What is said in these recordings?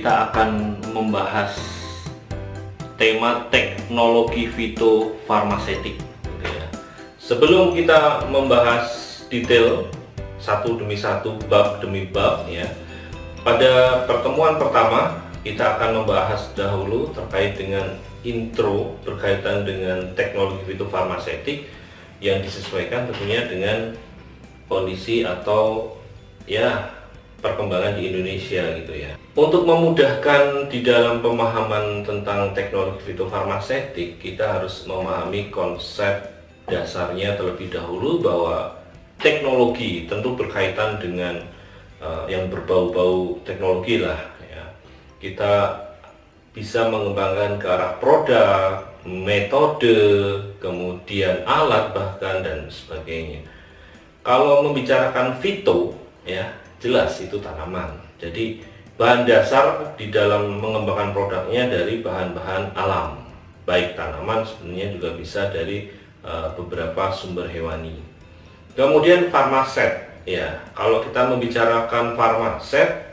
kita akan membahas tema teknologi fitofarmasetik gitu ya. Sebelum kita membahas detail satu demi satu, bab demi bab ya, pada pertemuan pertama kita akan membahas dahulu terkait dengan intro berkaitan dengan teknologi fitofarmasetik yang disesuaikan tentunya dengan kondisi atau ya perkembangan di Indonesia gitu ya. Untuk memudahkan di dalam pemahaman tentang teknologi fitofarmasetik, kita harus memahami konsep dasarnya terlebih dahulu, bahwa teknologi tentu berkaitan dengan yang berbau-bau teknologi lah ya. Kita bisa mengembangkan ke arah produk, metode, kemudian alat bahkan dan sebagainya. Kalau membicarakan fito ya, jelas itu tanaman. Jadi bahan dasar di dalam mengembangkan produknya dari bahan-bahan alam, baik tanaman sebenarnya juga bisa dari beberapa sumber hewani. Kemudian farmaset ya, kalau kita membicarakan farmaset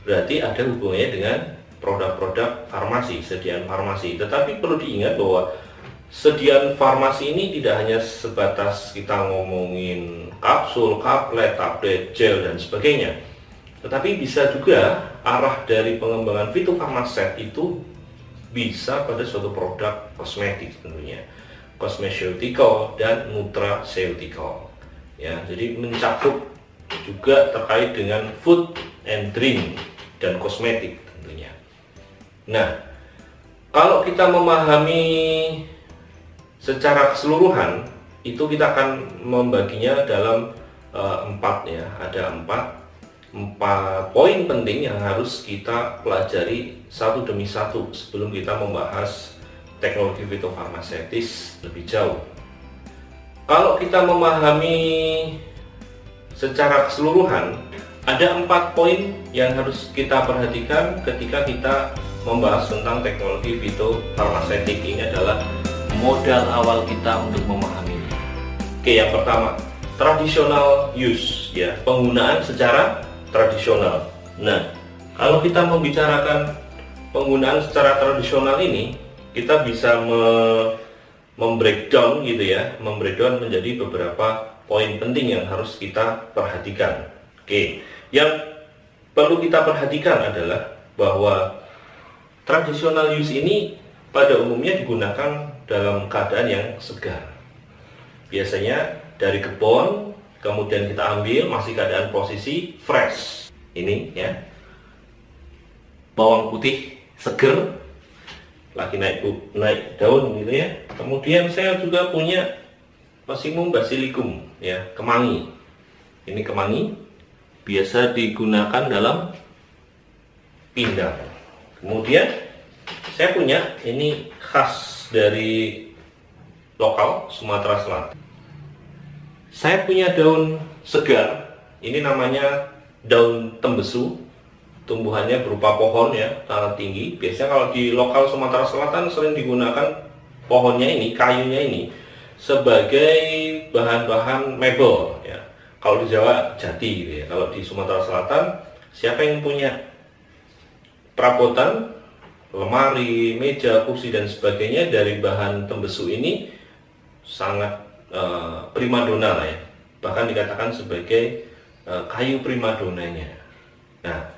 berarti ada hubungannya dengan produk-produk farmasi, sediaan farmasi. Tetapi perlu diingat bahwa sediaan farmasi ini tidak hanya sebatas kita ngomongin kapsul, tablet, gel dan sebagainya, tetapi bisa juga arah dari pengembangan fitofarmaset itu bisa pada suatu produk kosmetik tentunya, cosmeceutical dan nutraceutical ya. Jadi mencakup juga terkait dengan food and drink dan kosmetik tentunya. Nah, kalau kita memahami secara keseluruhan itu, kita akan membaginya dalam empat ya. Ada empat poin penting yang harus kita pelajari satu demi satu sebelum kita membahas teknologi fitofarmasetis lebih jauh. Kalau kita memahami secara keseluruhan, ada 4 poin yang harus kita perhatikan ketika kita membahas tentang teknologi fitofarmasetik. Ini adalah modal awal kita untuk memahaminya. Oke, yang pertama, traditional use ya, penggunaan secara tradisional. Nah, kalau kita membicarakan penggunaan secara tradisional ini, kita bisa membreakdown gitu ya, membreakdown menjadi beberapa poin penting yang harus kita perhatikan. Oke, yang perlu kita perhatikan adalah bahwa traditional use ini pada umumnya digunakan dalam keadaan yang segar. Biasanya dari kebun, kemudian kita ambil masih keadaan posisi fresh. Ini ya, bawang putih seger, lagi naik daun gitu ya. Kemudian saya juga punya Ocimum basilicum ya, kemangi. Ini kemangi biasa digunakan dalam pindang. Kemudian saya punya ini khas dari lokal Sumatera Selatan. Saya punya daun segar, ini namanya daun tembesu. Tumbuhannya berupa pohon ya, sangat tinggi. Biasanya kalau di lokal Sumatera Selatan sering digunakan pohonnya ini, kayunya ini sebagai bahan-bahan mebel ya. Kalau di Jawa jati gitu ya. Kalau di Sumatera Selatan, siapa yang punya perabotan lemari, meja, kursi dan sebagainya dari bahan tembesu ini sangat primadona lah ya. Bahkan dikatakan sebagai kayu primadonanya. Nah,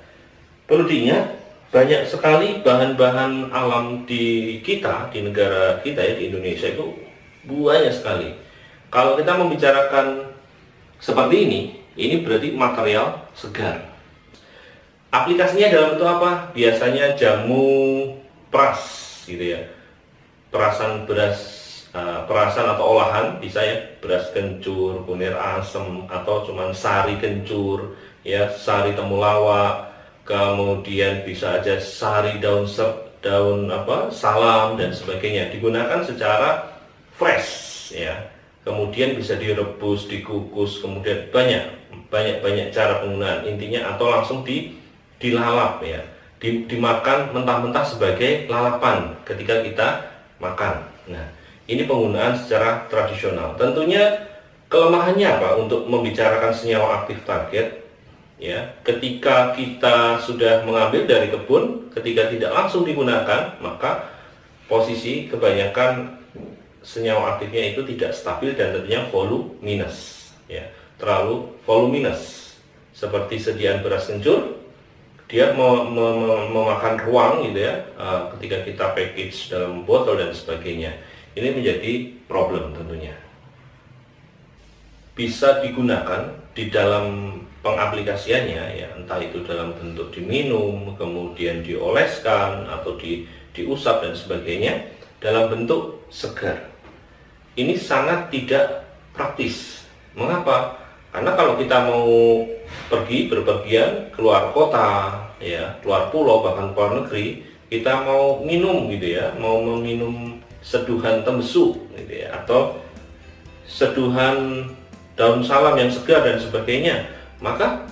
perlu diingat, banyak sekali bahan-bahan alam di kita, di negara kita ya, di Indonesia itu banyak sekali. Kalau kita membicarakan seperti ini berarti material segar. Aplikasinya dalam bentuk apa? Biasanya jamu peras gitu ya. Perasan beras, perasan atau olahan bisa ya, beras kencur, kunir asem, atau cuman sari kencur ya, sari temulawak. Kemudian bisa aja sari daun salam dan sebagainya, digunakan secara fresh ya. Kemudian bisa direbus, dikukus, kemudian banyak cara penggunaan intinya, atau langsung dilalap ya, dimakan mentah-mentah sebagai lalapan ketika kita makan. Nah, ini penggunaan secara tradisional. Tentunya kelemahannya apa untuk membicarakan senyawa aktif target? ya, ketika kita sudah mengambil dari kebun, ketika tidak langsung digunakan, maka posisi kebanyakan senyawa aktifnya itu tidak stabil dan tentunya voluminous, ya, terlalu voluminous. Seperti sediaan beras kencur, dia memakan ruang gitu ya, ketika kita package dalam botol dan sebagainya. Ini menjadi problem tentunya. Bisa digunakan di dalam pengaplikasiannya, ya, entah itu dalam bentuk diminum, kemudian dioleskan atau diusap dan sebagainya, dalam bentuk segar. Ini sangat tidak praktis. Mengapa? Karena kalau kita mau pergi berpergian keluar kota, ya, keluar pulau, bahkan keluar negeri, kita mau minum gitu ya, mau meminum seduhan tembesu gitu ya, atau seduhan daun salam yang segar dan sebagainya, maka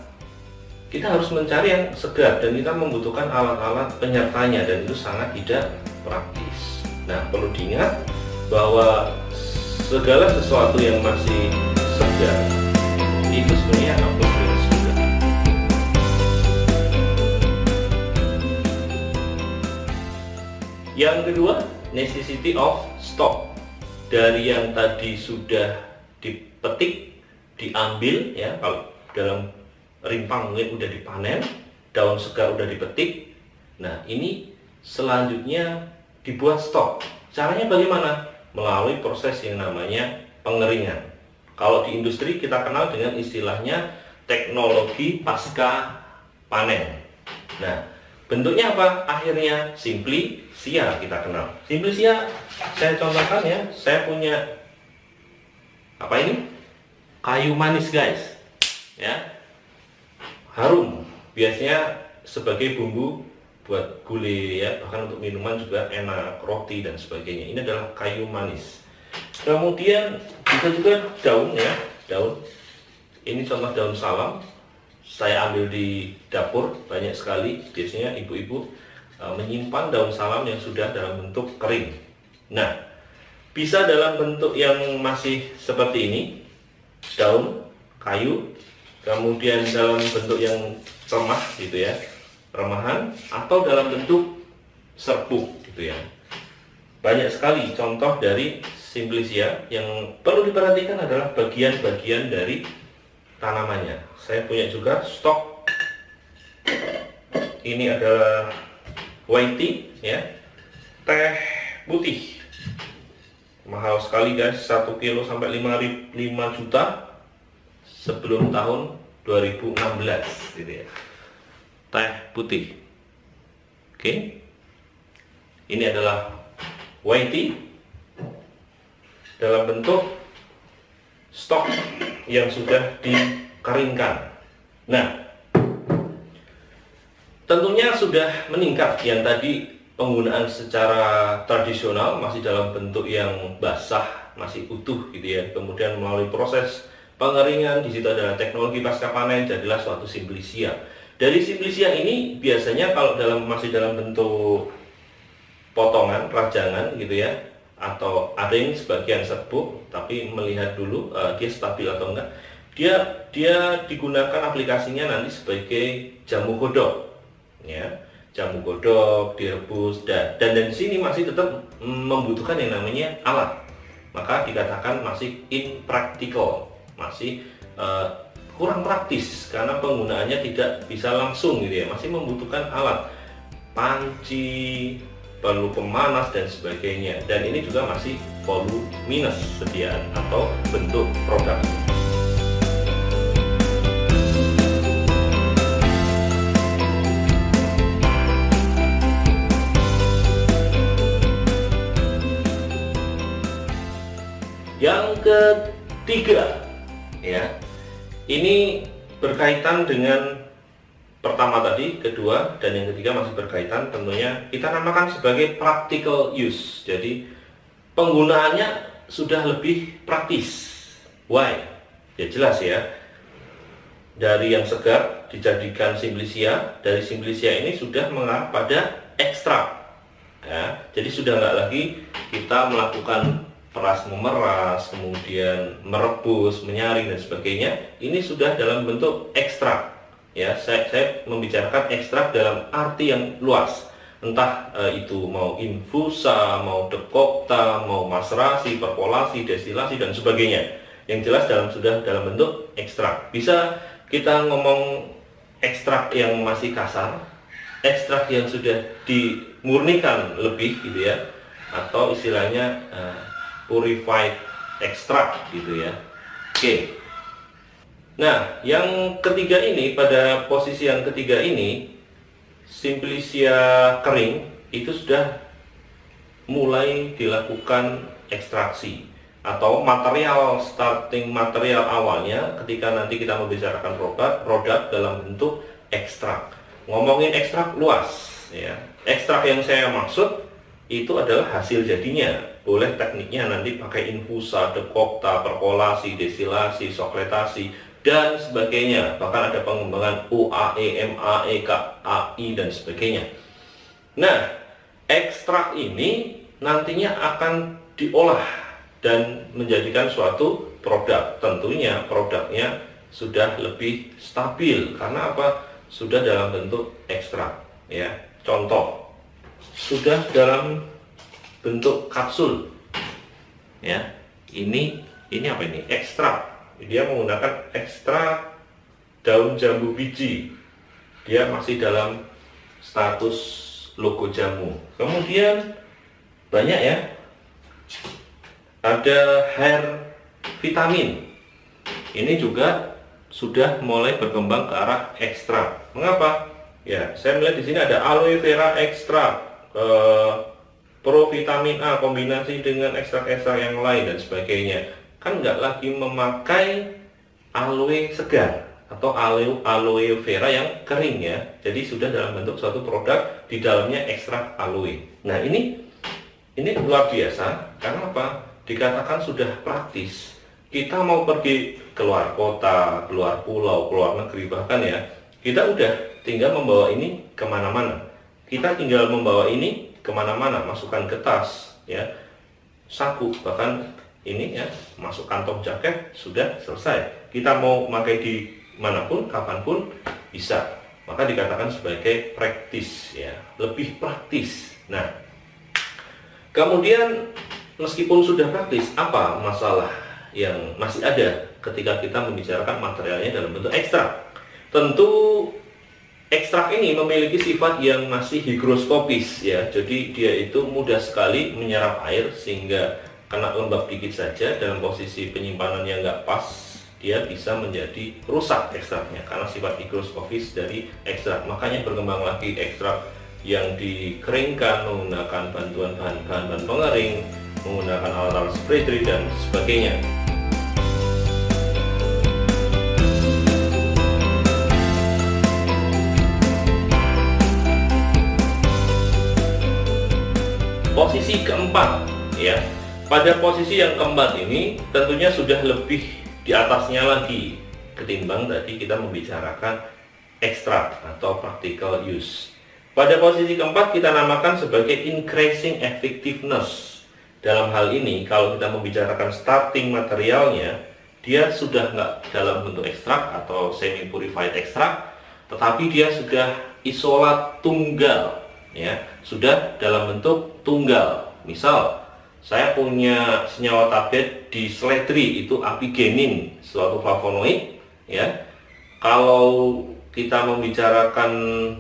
kita harus mencari yang segar dan kita membutuhkan alat-alat penyertanya, dan itu sangat tidak praktis. Nah, perlu diingat bahwa segala sesuatu yang masih segar itu sebenarnya appropriate juga. Yang kedua, necessity of stock. Dari yang tadi sudah dipetik, diambil ya, kalau dalam rimpang mungkin udah dipanen, daun segar udah dipetik. Nah, ini selanjutnya dibuat stok. Caranya bagaimana? Melalui proses yang namanya pengeringan. Kalau di industri kita kenal dengan istilahnya teknologi pasca panen. Nah, bentuknya apa? Akhirnya simplisia kita kenal. Simplisia saya contohkan ya, saya punya apa ini? Kayu manis guys. Ya. Harum. Biasanya sebagai bumbu buat gulai ya, bahkan untuk minuman juga enak, roti dan sebagainya. Ini adalah kayu manis. Kemudian bisa juga daun ya, daun. Ini contoh daun salam. Saya ambil di dapur banyak sekali. Biasanya ibu-ibu menyimpan daun salam yang sudah dalam bentuk kering. Nah, bisa dalam bentuk yang masih seperti ini, daun kayu, kemudian dalam bentuk yang remah gitu ya, remahan, atau dalam bentuk serbuk gitu ya. Banyak sekali contoh dari simplisia. Yang perlu diperhatikan adalah bagian-bagian dari tanamannya. Saya punya juga stok. Ini adalah white tea ya, teh putih. Mahal sekali guys, 1 kilo sampai 5 juta sebelum tahun 2016 gitu ya. Teh putih. Oke. Ini adalah white tea dalam bentuk stok yang sudah dikeringkan. Nah, tentunya sudah meningkat. Yang tadi penggunaan secara tradisional masih dalam bentuk yang basah, masih utuh gitu ya. Kemudian melalui proses pengeringan, di situ adalah teknologi pasca panen, jadilah suatu simplisia. Dari simplisia ini biasanya kalau masih dalam bentuk potongan, rajangan gitu ya, atau ada yang sebagian serbuk, tapi melihat dulu dia stabil atau enggak. Dia digunakan aplikasinya nanti sebagai jamu godok ya, jamu godok direbus, dan di sini masih tetap membutuhkan yang namanya alat, maka dikatakan masih impractical, masih kurang praktis karena penggunaannya tidak bisa langsung gitu ya, masih membutuhkan alat, panci, perlu pemanas dan sebagainya, dan ini juga masih voluminous sediaan atau bentuk produk. Yang ketiga ya, ini berkaitan dengan pertama tadi, kedua, dan yang ketiga masih berkaitan, tentunya kita namakan sebagai practical use. Jadi penggunaannya sudah lebih praktis. Why? Ya jelas ya, dari yang segar dijadikan simplisia, dari simplisia ini sudah mengarah pada ekstrak ya. Jadi sudah nggak lagi kita melakukan peras memeras, kemudian merebus, menyaring dan sebagainya. Ini sudah dalam bentuk ekstrak. ya, saya membicarakan ekstrak dalam arti yang luas, entah itu mau infusa, mau dekokta, mau maserasi, perkolasi, destilasi dan sebagainya. Yang jelas sudah dalam bentuk ekstrak. Bisa kita ngomong ekstrak yang masih kasar, ekstrak yang sudah dimurnikan lebih gitu ya, atau istilahnya purified extract gitu ya. Oke. Nah, yang ketiga ini, pada posisi yang ketiga ini, Simplicia kering itu sudah mulai dilakukan ekstraksi, atau starting material awalnya ketika nanti kita membicarakan produk dalam bentuk ekstrak. Ngomongin ekstrak luas ya. Ekstrak yang saya maksud itu adalah hasil jadinya. Boleh tekniknya nanti pakai infusa, dekokta, perkolasi, destilasi, sokletasi dan sebagainya. Bahkan ada pengembangan UAE, MAE, KAI dan sebagainya. Nah, ekstrak ini nantinya akan diolah dan menjadikan suatu produk. Tentunya produknya sudah lebih stabil karena apa? Sudah dalam bentuk ekstrak ya. Contoh, sudah dalam bentuk kapsul ya. Ini apa ini? Ekstrak. Dia menggunakan ekstrak daun jambu biji. Dia masih dalam status logo jamu. Kemudian banyak ya, ada hair vitamin. Ini juga sudah mulai berkembang ke arah ekstrak. Mengapa? Ya, saya melihat di sini ada aloe vera ekstrak, provitamin A kombinasi dengan ekstrak-ekstrak yang lain dan sebagainya. Kan nggak lagi memakai aloe segar atau aloe vera yang kering ya. Jadi sudah dalam bentuk suatu produk di dalamnya ekstrak aloe. Nah, ini luar biasa karena apa? Dikatakan sudah praktis. Kita mau pergi keluar kota, keluar pulau, keluar negeri bahkan ya, kita udah tinggal membawa ini kemana-mana. Kita tinggal membawa ini kemana-mana, masukkan ke tas ya, saku, bahkan ini ya, masuk kantong jaket, sudah selesai. Kita mau pakai di manapun, kapanpun bisa. Maka dikatakan sebagai praktis ya, lebih praktis. Nah, kemudian meskipun sudah praktis, apa masalah yang masih ada ketika kita membicarakan materialnya dalam bentuk ekstrak? Tentu ekstrak ini memiliki sifat yang masih higroskopis ya. Jadi dia itu mudah sekali menyerap air sehingga kena lembab dikit saja dalam posisi penyimpanan yang nggak pas, dia bisa menjadi rusak ekstraknya karena sifat higroskopis dari ekstrak. Makanya berkembang lagi ekstrak yang dikeringkan menggunakan bantuan bahan-bahan pengering, menggunakan alat-alat spray dry dan sebagainya. Posisi keempat ya. Pada posisi yang keempat ini tentunya sudah lebih di atasnya lagi ketimbang tadi kita membicarakan ekstrak atau practical use. Pada posisi keempat kita namakan sebagai increasing effectiveness. Dalam hal ini kalau kita membicarakan starting materialnya, dia sudah nggak dalam bentuk ekstrak atau semi purified ekstrak, tetapi dia sudah isolat tunggal ya, sudah dalam bentuk tunggal. Misal saya punya senyawa tablet di seledri, itu apigenin, suatu flavonoid ya. Kalau kita membicarakan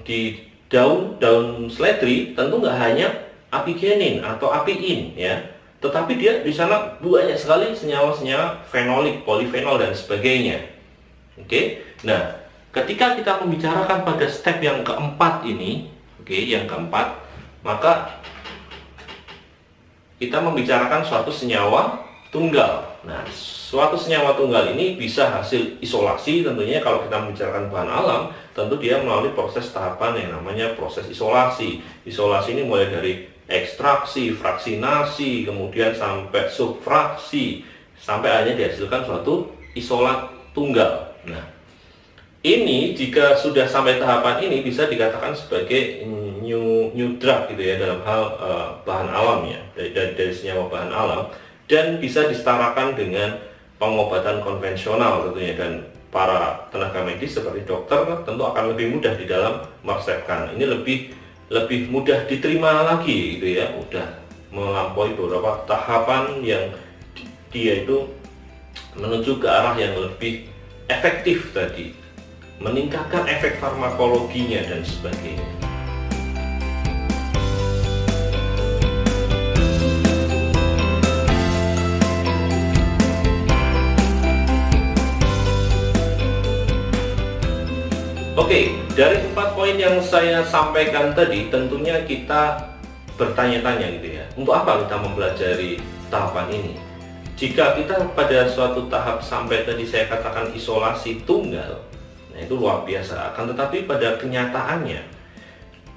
di daun seledri, tentu nggak hanya apigenin atau apiin ya, tetapi dia di sana banyak sekali senyawa-senyawa fenolik, polifenol dan sebagainya. Oke. Nah, ketika kita membicarakan pada step yang keempat ini, yang keempat, maka kita membicarakan suatu senyawa tunggal. Nah, suatu senyawa tunggal ini bisa hasil isolasi tentunya. Kalau kita membicarakan bahan alam, tentu dia melalui proses tahapan yang namanya proses isolasi. Isolasi ini mulai dari ekstraksi, fraksinasi, kemudian sampai subfraksi, sampai akhirnya dihasilkan suatu isolat tunggal. Nah, ini jika sudah sampai tahapan ini bisa dikatakan sebagai new drug gitu ya, dalam hal bahan alam ya, dari senyawa bahan alam, dan bisa disetarakan dengan pengobatan konvensional tentunya. Dan para tenaga medis seperti dokter tentu akan lebih mudah di dalam meresepkan. Ini lebih mudah diterima lagi gitu ya, udah melampaui beberapa tahapan yang dia itu menuju ke arah yang lebih efektif tadi, meningkatkan efek farmakologinya dan sebagainya. Oke, dari 4 poin yang saya sampaikan tadi, tentunya kita bertanya-tanya gitu ya, untuk apa kita mempelajari tahapan ini? Jika kita pada suatu tahap sampai tadi saya katakan isolasi tunggal, nah itu luar biasa. Akan tetapi pada kenyataannya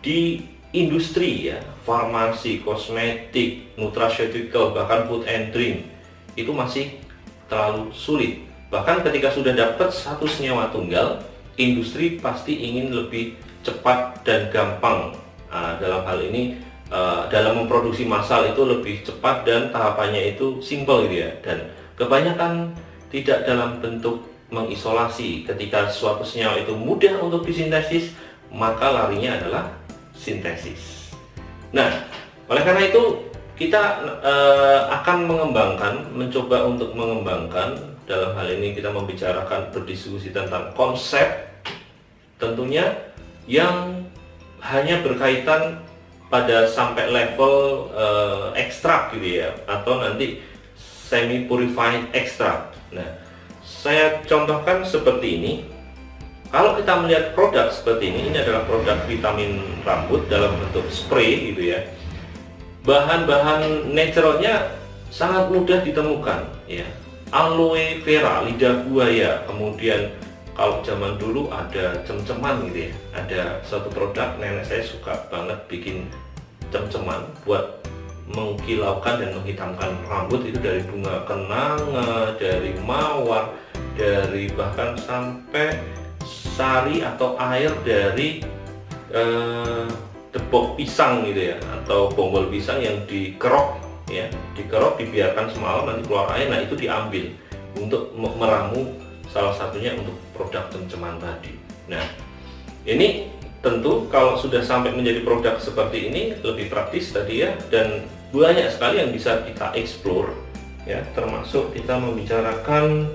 di industri ya, farmasi, kosmetik, nutraceutical, bahkan food and drink itu masih terlalu sulit. Bahkan ketika sudah dapat satu senyawa tunggal, industri pasti ingin lebih cepat dan gampang. Dalam hal ini dalam memproduksi massal itu lebih cepat dan tahapannya itu simple gitu ya, dan kebanyakan tidak dalam bentuk mengisolasi. Ketika suatu senyawa itu mudah untuk disintesis, maka larinya adalah sintesis. Nah, oleh karena itu kita akan mencoba untuk mengembangkan. Dalam hal ini kita membicarakan, berdiskusi tentang konsep tentunya yang hanya berkaitan pada sampai level ekstrak gitu ya, atau nanti semi purified ekstrak. Nah, saya contohkan seperti ini. Kalau kita melihat produk seperti ini adalah produk vitamin rambut dalam bentuk spray gitu ya. Bahan-bahan naturalnya sangat mudah ditemukan ya. Aloe vera, lidah buaya, kemudian kalau zaman dulu ada cem-ceman gitu ya, ada satu produk nenek saya suka banget bikin cem-ceman buat mengkilaukan dan menghitamkan rambut, itu dari bunga kenanga, dari mawar, dari bahkan sampai sari atau air dari tepung pisang gitu ya, atau bonggol pisang yang dikerok ya, dibiarkan semalam, nanti keluar air, nah itu diambil untuk meramu salah satunya untuk produk cem-ceman tadi. Nah, ini tentu kalau sudah sampai menjadi produk seperti ini lebih praktis tadi ya, dan banyak sekali yang bisa kita explore ya, termasuk kita membicarakan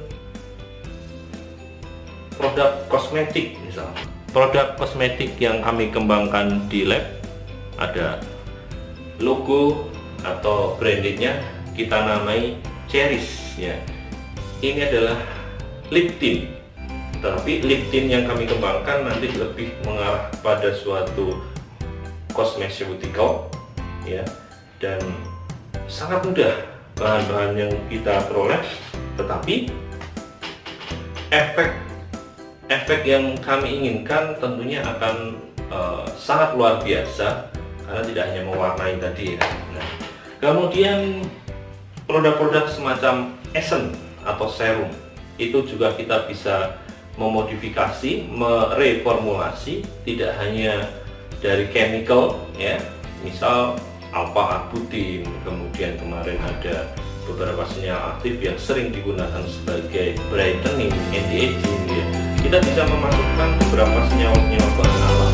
produk kosmetik misalnya. Produk kosmetik yang kami kembangkan di lab ada logo atau brandingnya kita namai Cherish ya. Ini adalah lip tint, tapi lip tint yang kami kembangkan nanti lebih mengarah pada suatu cosmeceutical ya, dan sangat mudah bahan-bahan yang kita peroleh, tetapi efek yang kami inginkan tentunya akan sangat luar biasa, karena tidak hanya mewarnai tadi ya. Nah, kemudian produk-produk semacam essence atau serum itu juga kita bisa memodifikasi, mereformulasi, tidak hanya dari chemical ya, misal alpha arbutin, kemudian kemarin ada beberapa senyawa aktif yang sering digunakan sebagai brightening, anti-aging ya. Kita bisa memasukkan beberapa senyawa-senyawa bahan alam